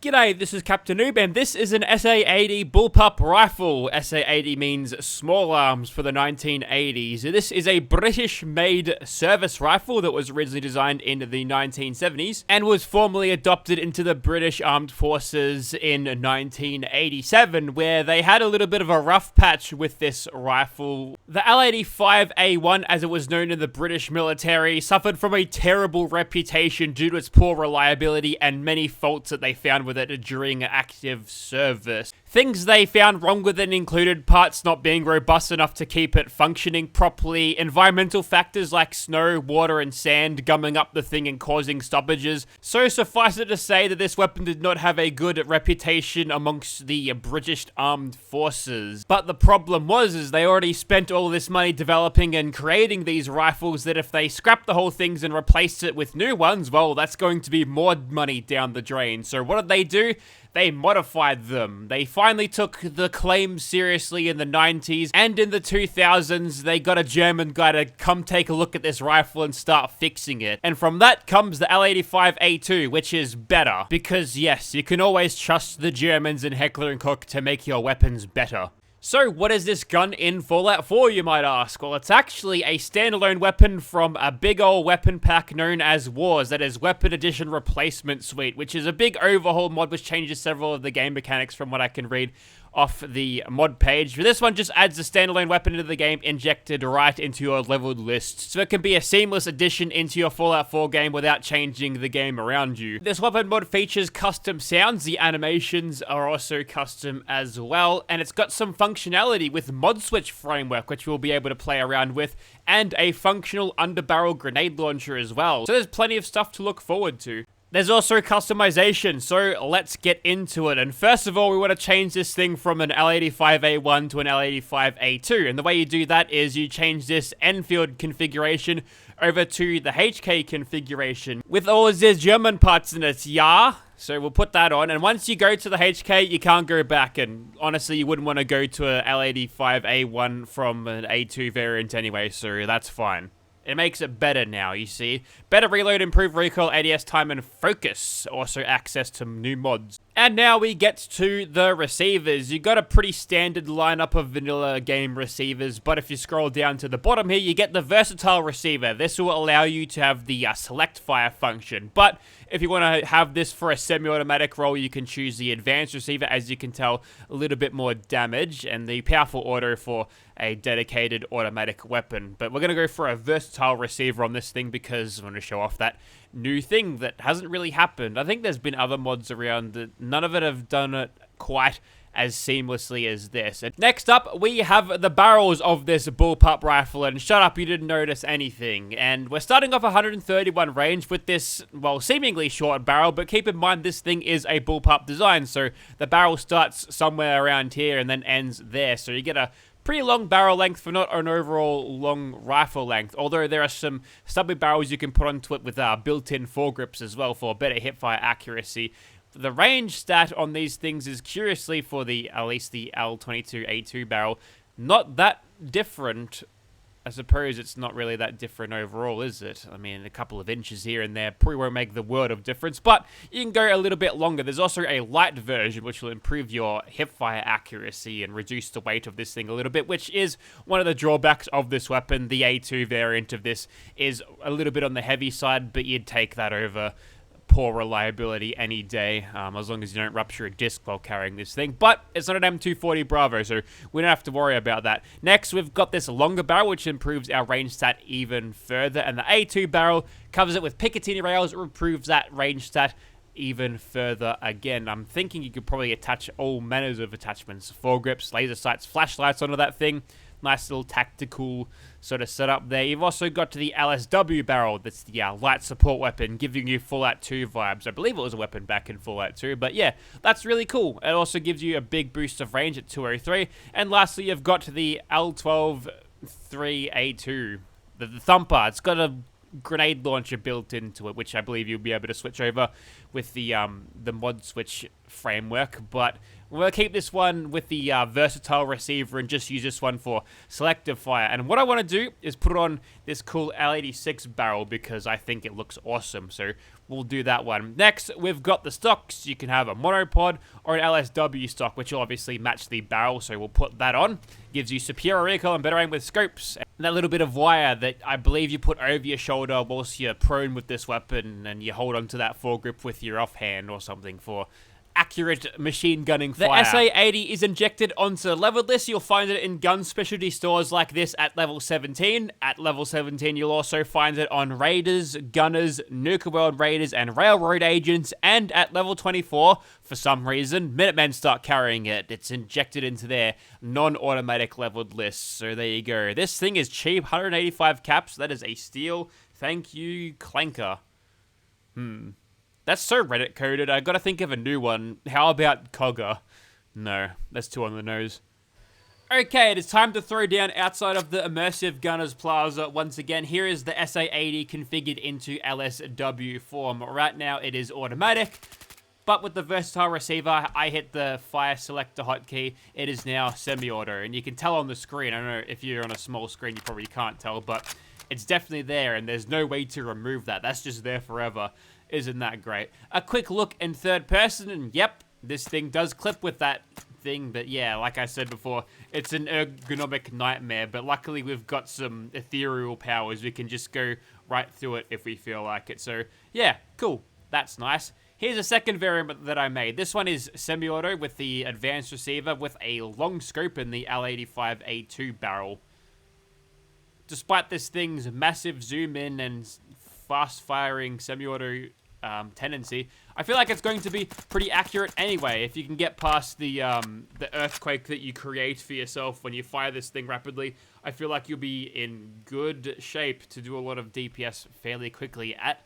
G'day, this is Captainoob, and this is an SA80 Bullpup rifle. SA80 means small arms for the 1980s. This is a British-made service rifle that was originally designed in the 1970s and was formally adopted into the British Armed Forces in 1987, where they had a little bit of a rough patch with this rifle. The L85A1, as it was known in the British military, suffered from a terrible reputation due to its poor reliability and many faults that they found with it during active service. Things they found wrong with it included parts not being robust enough to keep it functioning properly, environmental factors like snow, water, and sand gumming up the thing and causing stoppages. So suffice it to say that this weapon did not have a good reputation amongst the British Armed Forces. But the problem was they already spent all this money developing and creating these rifles that if they scrapped the whole things and replaced it with new ones, well, that's going to be more money down the drain. So what did they do? They modified them. They finally took the claims seriously in the 90s, and in the 2000s, they got a German guy to come take a look at this rifle and start fixing it. And from that comes the L85A2, which is better. Because yes, you can always trust the Germans and Heckler & Koch to make your weapons better. So, what is this gun in Fallout 4, you might ask? Well, it's actually a standalone weapon from a big old weapon pack known as Wars, that is Weapon Edition Replacement Suite, which is a big overhaul mod which changes several of the game mechanics from what I can read off the mod page. This one just adds a standalone weapon into the game injected right into your leveled list, so it can be a seamless addition into your Fallout 4 game without changing the game around you. This weapon mod features custom sounds, the animations are also custom as well, and it's got some functionality with mod switch framework which we'll be able to play around with, and a functional underbarrel grenade launcher as well. So there's plenty of stuff to look forward to. There's also customization, so let's get into it. And first of all, we want to change this thing from an L85A1 to an L85A2. And the way you do that is you change this Enfield configuration over to the HK configuration with all of these German parts in it, yeah? So we'll put that on, and once you go to the HK, you can't go back, and honestly, you wouldn't want to go to an L85A1 from an A2 variant anyway, so that's fine. It makes it better now, you see. Better reload, improved recoil, ADS time, and focus. Also access to new mods. And now we get to the receivers. You got a pretty standard lineup of vanilla game receivers, but if you scroll down to the bottom here, you get the versatile receiver. This will allow you to have the select fire function, but if you want to have this for a semi-automatic role, you can choose the advanced receiver, as you can tell, a little bit more damage, and the powerful auto for a dedicated automatic weapon. But we're going to go for a versatile receiver on this thing because I want to show off that new thing that hasn't really happened. I think there's been other mods around that none of it have done it quite as seamlessly as this. And next up, we have the barrels of this bullpup rifle, and shut up, you didn't notice anything. And we're starting off 131 range with this, well, seemingly short barrel, but keep in mind this thing is a bullpup design, so the barrel starts somewhere around here and then ends there, so you get a pretty long barrel length for not an overall long rifle length, although there are some stubby barrels you can put onto it with built-in foregrips as well for better hipfire accuracy. The range stat on these things is curiously for at least the L22A2 barrel, not that different. I suppose it's not really that different overall, is it? I mean, a couple of inches here and there probably won't make the world of difference, but you can go a little bit longer. There's also a light version, which will improve your hipfire accuracy and reduce the weight of this thing a little bit, which is one of the drawbacks of this weapon. The A2 variant of this is a little bit on the heavy side, but you'd take that over poor reliability any day, as long as you don't rupture a disc while carrying this thing. But it's not an M240 Bravo, so we don't have to worry about that. Next, we've got this longer barrel, which improves our range stat even further, and the A2 barrel covers it with Picatinny rails, it improves that range stat even further again. I'm thinking you could probably attach all manners of attachments, foregrips, laser sights, flashlights onto that thing. Nice little tactical sort of setup there. You've also got to the LSW barrel. That's the light support weapon, giving you Fallout 2 vibes. I believe it was a weapon back in Fallout 2, but yeah, that's really cool. It also gives you a big boost of range at 203. And lastly, you've got the L12-3A2, the Thumper. It's got a grenade launcher built into it, which I believe you'll be able to switch over with the mod switch framework, but we're going to keep this one with the versatile receiver and just use this one for selective fire. And what I want to do is put it on this cool L86 barrel because I think it looks awesome. So we'll do that one. Next, we've got the stocks. You can have a monopod or an LSW stock, which will obviously match the barrel. So we'll put that on. Gives you superior recoil and better aim with scopes. And that little bit of wire that I believe you put over your shoulder whilst you're prone with this weapon and you hold onto that foregrip with your offhand or something for accurate machine gunning fire. The SA80 is injected onto the leveled list. You'll find it in gun specialty stores like this at level 17. At level 17, you'll also find it on Raiders, Gunners, Nuka World Raiders, and Railroad Agents. And at level 24, for some reason, Minutemen start carrying it. It's injected into their non-automatic leveled lists. So there you go. This thing is cheap, 185 caps. That is a steal. Thank you, Clanker. That's so Reddit coded. I gotta think of a new one. How about Cogger? No, that's too on the nose. Okay, it is time to throw down outside of the Immersive Gunners Plaza. Once again, here is the SA80 configured into LSW form. Right now, it is automatic, but with the versatile receiver, I hit the fire selector hotkey. It is now semi-auto, and you can tell on the screen. I don't know if you're on a small screen, you probably can't tell, but it's definitely there, and there's no way to remove that. That's just there forever. Isn't that great? A quick look in third person, and yep, this thing does clip with that thing, but yeah, like I said before, it's an ergonomic nightmare, but luckily we've got some ethereal powers. We can just go right through it if we feel like it. So yeah, cool. That's nice. Here's a second variant that I made. This one is semi-auto with the advanced receiver with a long scope in the L85A2 barrel. Despite this thing's massive zoom in and fast-firing semi-auto tendency, I feel like it's going to be pretty accurate anyway. If you can get past the earthquake that you create for yourself when you fire this thing rapidly, I feel like you'll be in good shape to do a lot of DPS fairly quickly at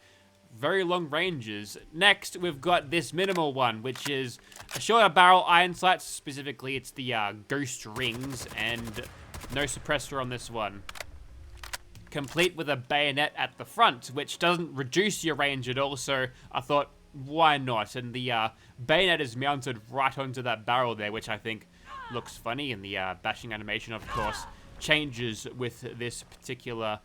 very long ranges. Next, we've got this minimal one, which is a shorter barrel iron sights. Specifically, it's the ghost rings, and no suppressor on this one. Complete with a bayonet at the front, which doesn't reduce your range at all, so I thought, why not? And the bayonet is mounted right onto that barrel there, which I think looks funny, and the bashing animation, of course, changes with this particular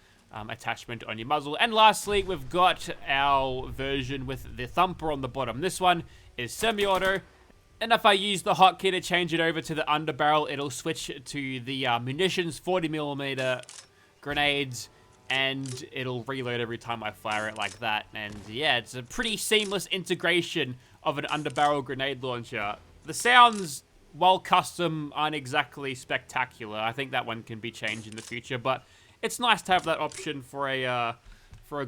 attachment on your muzzle. And lastly, we've got our version with the thumper on the bottom. This one is semi-auto, and if I use the hotkey to change it over to the underbarrel, it'll switch to the munitions 40mm grenades, and it'll reload every time I fire it like that. And yeah, it's a pretty seamless integration of an underbarrel grenade launcher. The sounds, while custom, aren't exactly spectacular. I think that one can be changed in the future, but it's nice to have that option for a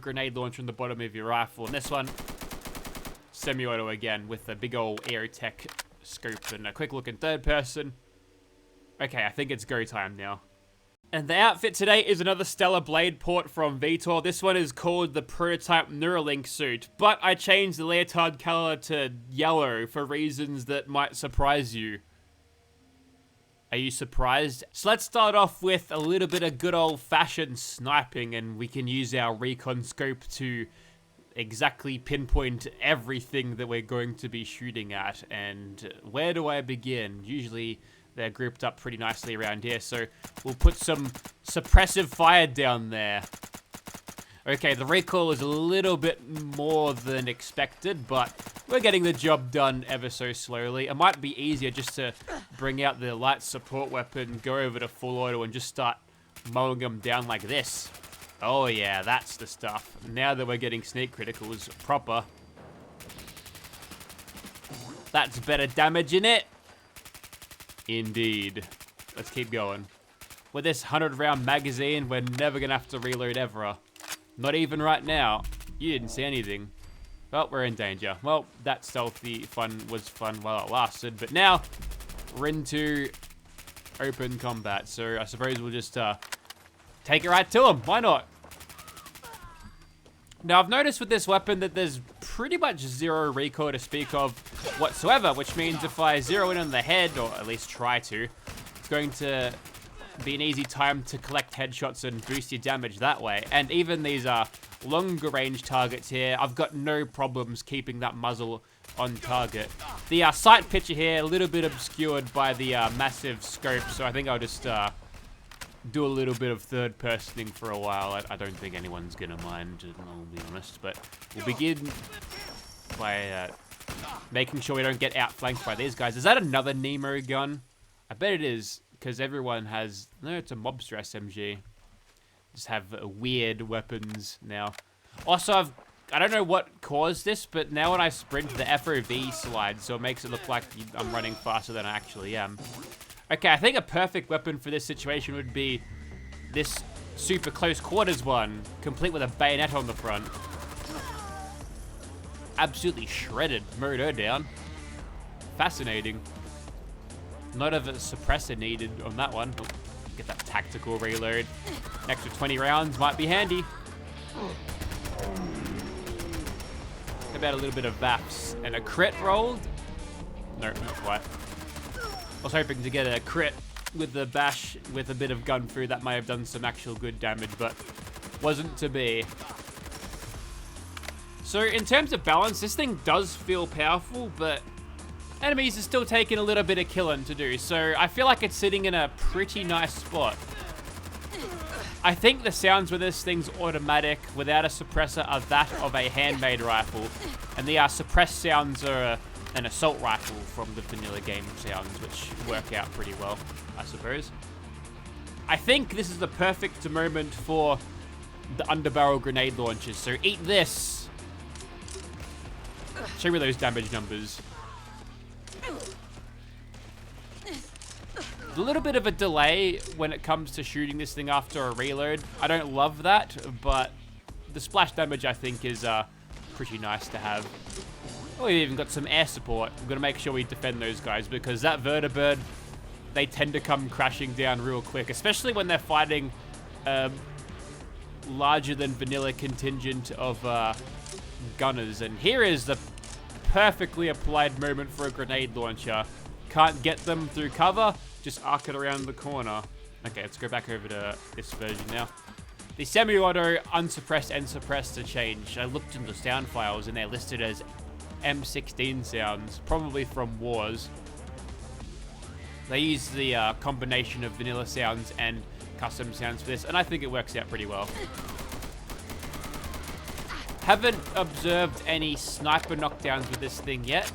grenade launcher on the bottom of your rifle. And this one, semi-auto again with a big old Aerotech scope. And a quick look in third person. Okay, I think it's go time now. And the outfit today is another Stellar Blade port from Vitor. This one is called the Prototype Neuralink suit, but I changed the leotard color to yellow for reasons that might surprise you. Are you surprised? So let's start off with a little bit of good old-fashioned sniping, and we can use our recon scope to exactly pinpoint everything that we're going to be shooting at. And where do I begin? Usually they're grouped up pretty nicely around here, so we'll put some suppressive fire down there. Okay, the recoil is a little bit more than expected, but we're getting the job done ever so slowly. It might be easier just to bring out the light support weapon, go over to full auto, and just start mowing them down like this. Oh yeah, that's the stuff. Now that we're getting sneak criticals proper. That's better damage in it. Indeed. Let's keep going. With this 100-round magazine, we're never going to have to reload ever. Not even right now. You didn't see anything. Well, we're in danger. Well, that stealthy fun was fun while it lasted, but now we're into open combat. So I suppose we'll just take it right to him. Why not? Now, I've noticed with this weapon that there's pretty much zero recoil to speak of whatsoever, which means if I zero in on the head, or at least try to, it's going to be an easy time to collect headshots and boost your damage that way. And even these longer range targets here, I've got no problems keeping that muzzle on target. The sight picture here, a little bit obscured by the massive scope, so I think I'll just do a little bit of third personing for a while. I don't think anyone's gonna mind, I'll be honest, but we'll begin by making sure we don't get outflanked by these guys. Is that another Nemo gun? I bet it is, because everyone has... No, it's a mobster SMG. Just have weird weapons now. Also, I don't know what caused this, but now when I sprint, the FOV slides, so it makes it look like I'm running faster than I actually am. Okay, I think a perfect weapon for this situation would be this super close quarters one, complete with a bayonet on the front. Absolutely shredded. Mowed her down. Fascinating. Not of a suppressor needed on that one. Oh, get that tactical reload. An extra 20 rounds might be handy. About a little bit of VAPs and a crit rolled. No, not quite. I was hoping to get a crit with the bash with a bit of gun through. That may have done some actual good damage, but wasn't to be. So in terms of balance, this thing does feel powerful, but enemies are still taking a little bit of killing to do. So I feel like it's sitting in a pretty nice spot. I think the sounds with this thing's automatic without a suppressor are that of a handmade rifle. And the suppressed sounds are an assault rifle from the vanilla game sounds, which work out pretty well, I suppose. I think this is the perfect moment for the underbarrel grenade launchers. So eat this. Show me those damage numbers. A little bit of a delay when it comes to shooting this thing after a reload. I don't love that, but the splash damage I think is pretty nice to have. Oh, we've even got some air support. We've got to make sure we defend those guys because that vertibird, they tend to come crashing down real quick, especially when they're fighting larger than vanilla contingent of gunners. And here is the perfectly applied moment for a grenade launcher. Can't get them through cover. Just arc it around the corner. Okay, let's go back over to this version now. The semi-auto, unsuppressed and suppressed are changed. I looked in the sound files and they're listed as M16 sounds, probably from Wars. They use the combination of vanilla sounds and custom sounds for this, and I think it works out pretty well. Haven't observed any sniper knockdowns with this thing yet.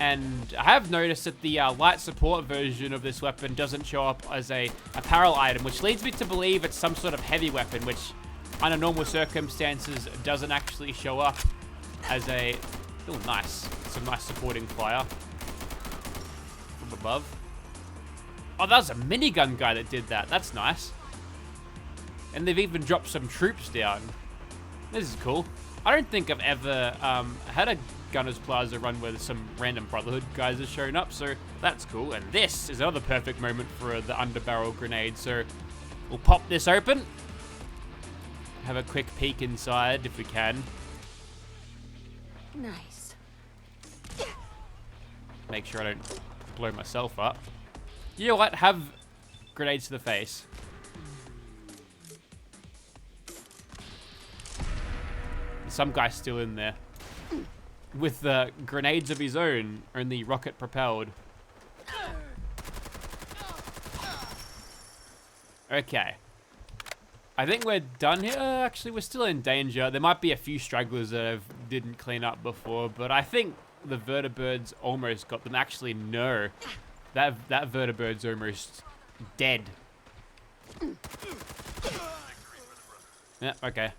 And I have noticed that the light support version of this weapon doesn't show up as a apparel item, which leads me to believe it's some sort of heavy weapon, which under normal circumstances doesn't actually show up as a... Oh, nice. Some nice supporting fire from above. Oh, that was a minigun guy that did that. That's nice. And they've even dropped some troops down. This is cool. I don't think I've ever had a Gunner's Plaza run where some random Brotherhood guys have shown up, so that's cool. And this is another perfect moment for the underbarrel grenade. So we'll pop this open. Have a quick peek inside if we can. Nice. Make sure I don't blow myself up. You know what? Have grenades to the face. Some guy's still in there. With grenades of his own, only rocket propelled. Okay. I think we're done here. Actually, we're still in danger. There might be a few stragglers that didn't clean up before, but I think the vertibird's almost got them. Actually, no. That vertibird's almost dead. Yeah, okay.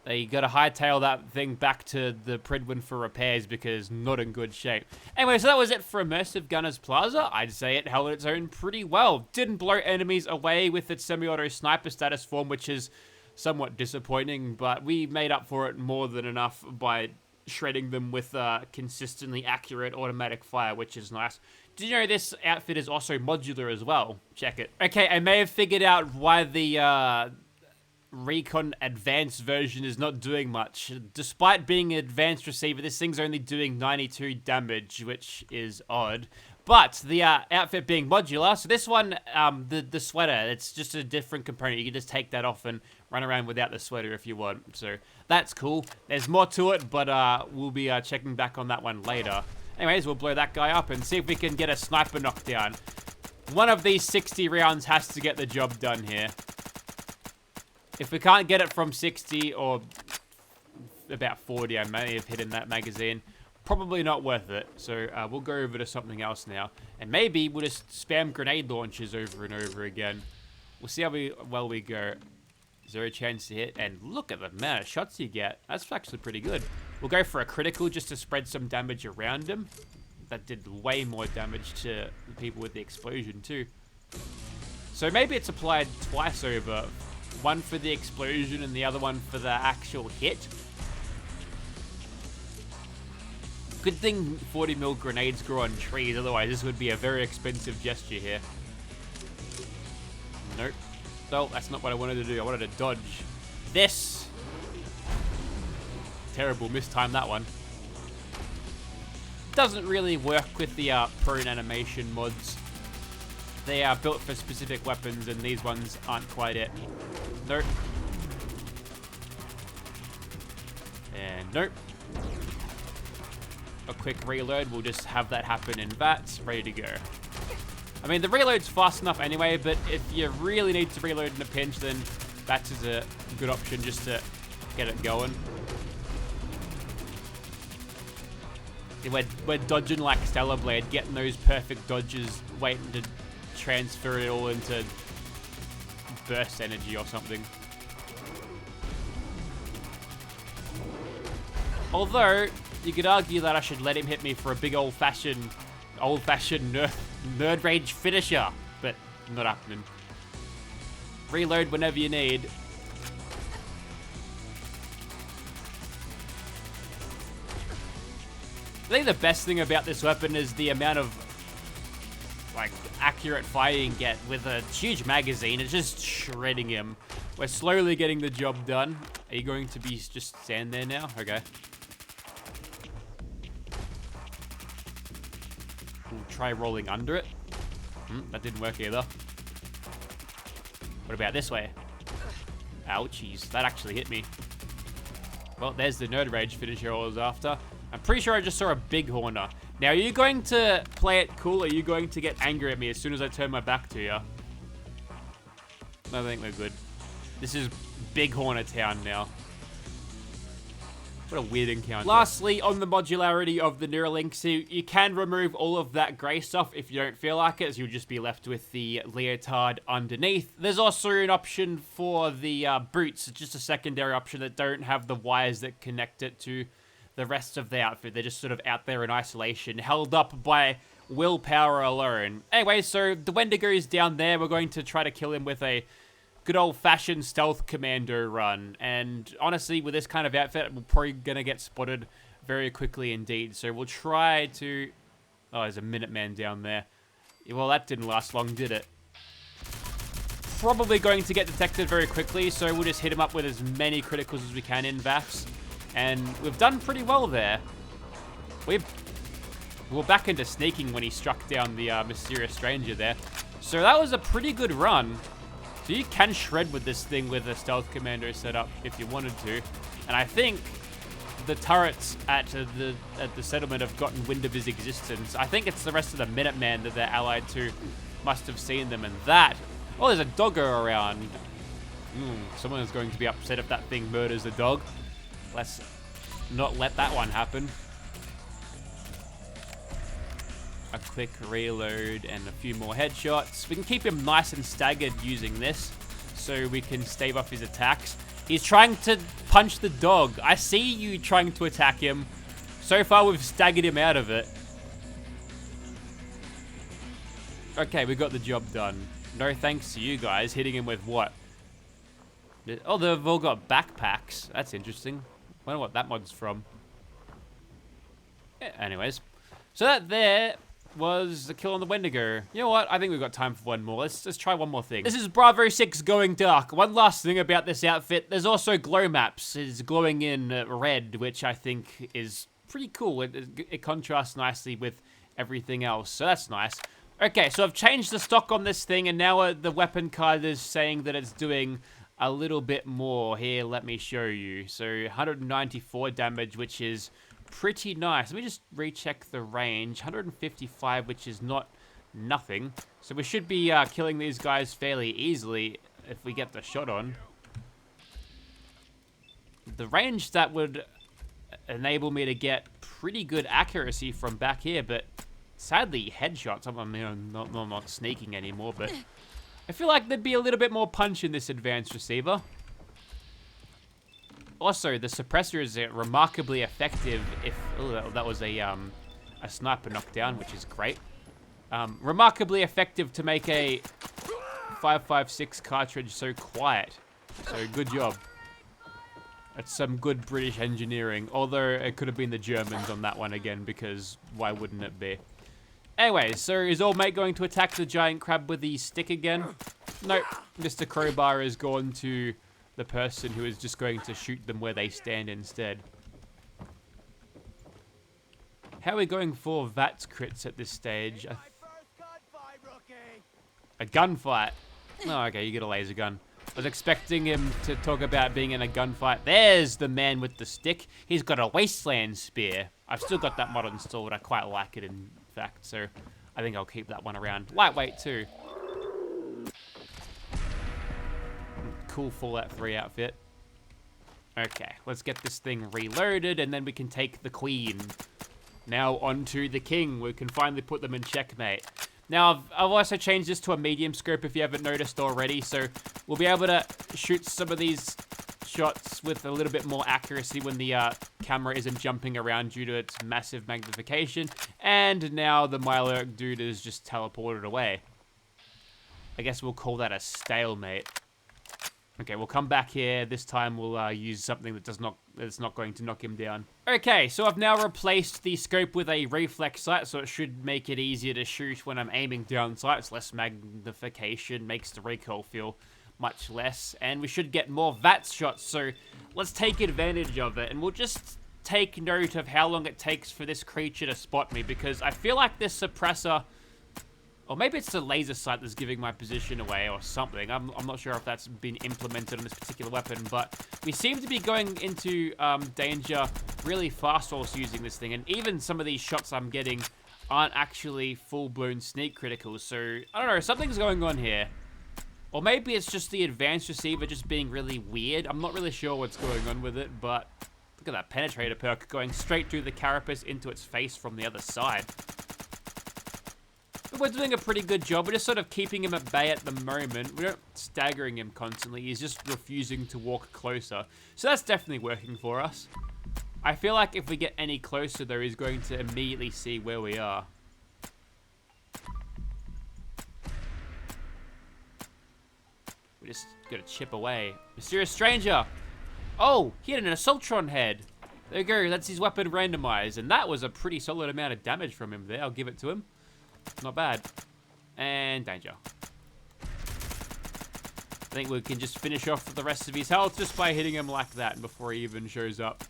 You gotta hightail that thing back to the Predwin for repairs because not in good shape. Anyway, so that was it for Immersive Gunner's Plaza. I'd say it held its own pretty well. Didn't blow enemies away with its semi-auto sniper status form, which is somewhat disappointing, but we made up for it more than enough by shredding them with consistently accurate automatic fire, which is nice. Did you know this outfit is also modular as well? Check it. Okay, I may have figured out why the Recon Advanced version is not doing much. Despite being an advanced receiver, this thing's only doing 92 damage, which is odd. But the outfit being modular, so this one, the sweater, it's just a different component. You can just take that off and run around without the sweater if you want. So that's cool. There's more to it, but we'll be checking back on that one later. Anyways, we'll blow that guy up and see if we can get a sniper knockdown. One of these 60 rounds has to get the job done here. If we can't get it from 60 or about 40, I may have hit in that magazine. Probably not worth it. So we'll go over to something else now. And maybe we'll just spam grenade launchers over and over again. We'll see how well we go. 0 chance to hit. And look at the amount of shots you get. That's actually pretty good. We'll go for a critical just to spread some damage around him. That did way more damage to the people with the explosion too. So maybe it's applied twice over. One for the explosion and the other one for the actual hit. Good thing 40 mil grenades grow on trees, otherwise this would be a very expensive gesture here. Nope. No, that's not what I wanted to do. I wanted to dodge this. Terrible, mistimed that one. Doesn't really work with the prone animation mods. They are built for specific weapons and these ones aren't quite it. Nope. And nope. A quick reload, we'll just have that happen in VATS, ready to go. I mean, the reload's fast enough anyway, but if you really need to reload in a pinch, then VATS is a good option just to get it going. We're dodging like Stellar Blade, getting those perfect dodges, waiting to transfer it all into burst energy or something. Although, you could argue that I should let him hit me for a big old-fashioned nerd rage finisher, but not happening. Reload whenever you need. I think the best thing about this weapon is the amount of like accurate fire you can get with a huge magazine. It's just shredding him. We're slowly getting the job done. Are you going to be just stand there now? Okay. We'll try rolling under it. That didn't work either. What about this way? Ouchies, that actually hit me. Well, there's the nerd rage finisher I was after. I'm pretty sure I just saw a bighorner. Now, are you going to play it cool, or are you going to get angry at me as soon as I turn my back to you? I think we're good. This is Bighorner Town now. What a weird encounter. Lastly, on the modularity of the Neuralink suit, you can remove all of that grey stuff if you don't feel like it, as you'll just be left with the leotard underneath. There's also an option for the boots, just a secondary option that don't have the wires that connect it to the rest of the outfit. They're just sort of out there in isolation, held up by willpower alone. Anyway, so the Wendigo's down there. We're going to try to kill him with a good old-fashioned stealth commando run. And honestly, with this kind of outfit, we're probably going to get spotted very quickly indeed. So we'll try to... Oh, there's a Minuteman down there. Well, that didn't last long, did it? Probably going to get detected very quickly, so we'll just hit him up with as many criticals as we can in VAFs. And we've done pretty well there. We were back into sneaking when he struck down the mysterious stranger there. So that was a pretty good run. So you can shred with this thing with a stealth commando setup if you wanted to. And I think the turrets at the settlement have gotten wind of his existence. I think it's the rest of the Minuteman that they're allied to must have seen them, and that... Oh, there's a doggo around. Someone is going to be upset if that thing murders a dog. Let's not let that one happen. A quick reload and a few more headshots. We can keep him nice and staggered using this, so we can stave off his attacks. He's trying to punch the dog. I see you trying to attack him. So far, we've staggered him out of it. Okay, we got the job done. No thanks to you guys. Hitting him with what? Oh, they've all got backpacks. That's interesting. I wonder what that mod's from. Yeah, anyways. So that there was the kill on the Wendigo. You know what? I think we've got time for one more. Let's try one more thing. This is Bravo 6 going dark. One last thing about this outfit. There's also glow maps. It's glowing in red, which I think is pretty cool. It contrasts nicely with everything else, so that's nice. Okay, so I've changed the stock on this thing, and now the weapon card is saying that it's doing a little bit more. Here, let me show you. So 194 damage, which is pretty nice. Let me just recheck the range. 155, which is not nothing. So we should be killing these guys fairly easily if we get the shot on. The range that would enable me to get pretty good accuracy from back here, but sadly, headshots. I'm not sneaking anymore, but I feel like there'd be a little bit more punch in this advanced receiver. Also, the suppressor is remarkably effective if... Oh, that was a sniper knockdown, which is great. Remarkably effective to make a 5.56 cartridge so quiet. So, good job. That's some good British engineering. Although, it could have been the Germans on that one again, because why wouldn't it be? Anyway, so is old mate going to attack the giant crab with the stick again? Nope. Mr. Crowbar has gone to the person who is just going to shoot them where they stand instead. How are we going for VATS crits at this stage? A gunfight? Oh, okay, you get a laser gun. I was expecting him to talk about being in a gunfight. There's the man with the stick. He's got a wasteland spear. I've still got that mod installed. I quite like it, in fact, so I think I'll keep that one around. Lightweight, too. Cool Fallout 3 outfit. Okay, let's get this thing reloaded, and then we can take the queen. Now onto the king. We can finally put them in checkmate. Now, I've also changed this to a medium scope if you haven't noticed already, so we'll be able to shoot some of these shots with a little bit more accuracy when the camera isn't jumping around due to its massive magnification. And now the Mylark dude is just teleported away. I guess we'll call that a stalemate. Okay, we'll come back here. This time we'll use something that's not going to knock him down. Okay, so I've now replaced the scope with a reflex sight, so it should make it easier to shoot when I'm aiming down sights. Less magnification makes the recoil feel much less, and we should get more VATS shots, so let's take advantage of it, and we'll just take note of how long it takes for this creature to spot me, because I feel like this suppressor... Or maybe it's the laser sight that's giving my position away or something. I'm not sure if that's been implemented on this particular weapon, but we seem to be going into danger really fast whilst using this thing. And even some of these shots I'm getting aren't actually full-blown sneak criticals. So, I don't know, something's going on here. Or maybe it's just the advanced receiver just being really weird. I'm not really sure what's going on with it, but look at that penetrator perk going straight through the carapace into its face from the other side. But we're doing a pretty good job. We're just sort of keeping him at bay at the moment. We're not staggering him constantly. He's just refusing to walk closer. So that's definitely working for us. I feel like if we get any closer, though, he's going to immediately see where we are. We just gotta chip away. Mysterious stranger! Oh, he had an Assaultron head. There you go, that's his weapon randomized. And that was a pretty solid amount of damage from him there. I'll give it to him. Not bad. And danger. I think we can just finish off the rest of his health just by hitting him like that before he even shows up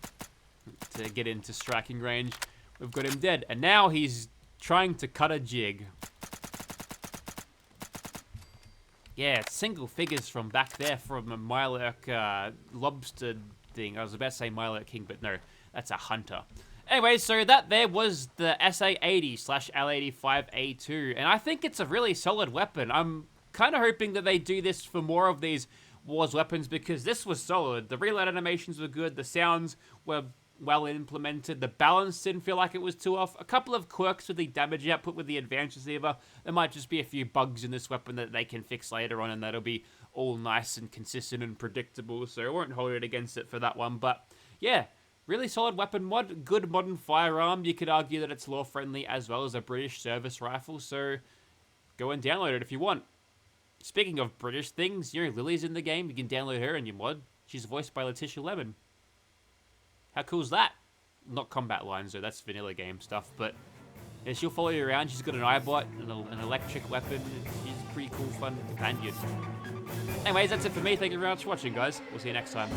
to get into striking range. We've got him dead. And now he's trying to cut a jig. Yeah, it's single figures from back there from a Mylark lobster thing. I was about to say Mylark King, but no, that's a hunter. Anyway, so that there was the SA80/L85A2, and I think it's a really solid weapon. I'm kind of hoping that they do this for more of these Wars weapons, because this was solid. The reload animations were good, the sounds were well implemented, the balance didn't feel like it was too off. A couple of quirks with the damage output with the advanced receiver. There might just be a few bugs in this weapon that they can fix later on, and that'll be all nice and consistent and predictable, so I won't hold it against it for that one. But yeah, really solid weapon mod, good modern firearm. You could argue that it's law-friendly as well as a British service rifle, so go and download it if you want. Speaking of British things, you know, Lily's in the game. You can download her in your mod. She's voiced by Letitia Lemon. How cool is that? Not combat lines, though. That's vanilla game stuff, but yeah, she'll follow you around. She's got an eyebot and an electric weapon. She's a pretty cool, fun companion. Anyways, that's it for me. Thank you very much for watching, guys. We'll see you next time.